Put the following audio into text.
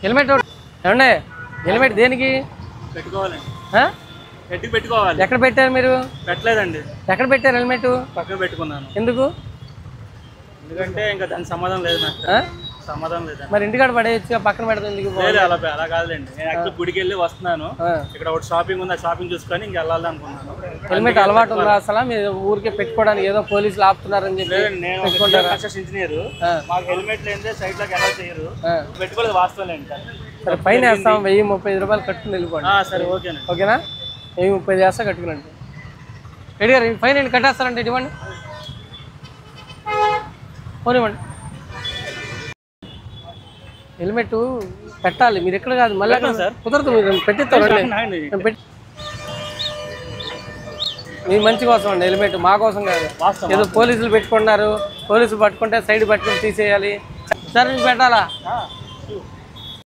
Helmet ఏమండి? Helmet దేనికి పెట్టుకోవాలండి? పెట్టుకోవాలి. ఎక్కడ పెట్టారు మీరు? పెట్టలేదండి. ఎక్కడ పెట్టారు హెల్మెట్? పక్కన పెట్టుకున్నాను. ఎందుకు? ఎందుకంటే ఇంకా దానికి సమాధానం లేదు నాకు. సమాధానం లేదు. మరి ఇంటికాడ పడేయచ్చు, పక్కన పెడతాం ఎందుకు? అలా కాదులేండి. నేను యాక్చువల్ గుడికి వెళ్ళి వస్తున్నాను. ఇక్కడ ఒకటి షాపింగ్ ఉంది, ఆ షాపింగ్ చూసుకొని ఇంకా వెళ్ళాలి అనుకున్నాను. హెల్మెట్ అలవాటు ఉందా అసలు? మీరు ఊరికే పెట్టుకోవడానికి ఏదో పోలీసులు ఆపుతున్నారని చెప్పి నేను ఇంజనీర్, మాకు హెల్మెట్ లేదే సైడ్ లోకి ఎలా చేయరు. పెట్టుకోలేదు వాస్తవం. సరే ఫైన్ వేస్తాం, 1035 రూపాయలు కట్టుకుని వెళ్ళిపోండి. సరే ఓకేనా? ఓకేనా? 1030 వేస్తా కట్టుకునండి. రెడీ గారు ఫైన్ ఏంటి కట్టేస్తారంటే ఇవ్వండి, పోనివ్వండి. హెల్మెట్ పెట్టాలి, మీరు ఎక్కడ కాదు మళ్ళీ కుదరదు. మీరు పెట్టిస్తారండి, మీ మంచి కోసం అండి హెల్మెట్, మా కోసం కాదు. ఏదో పోలీసులు పెట్టుకున్నారు, పోలీసులు పట్టుకుంటే సైడ్ పట్టుకుని తీసేయాలి. సరే మీకు పెట్టాలా?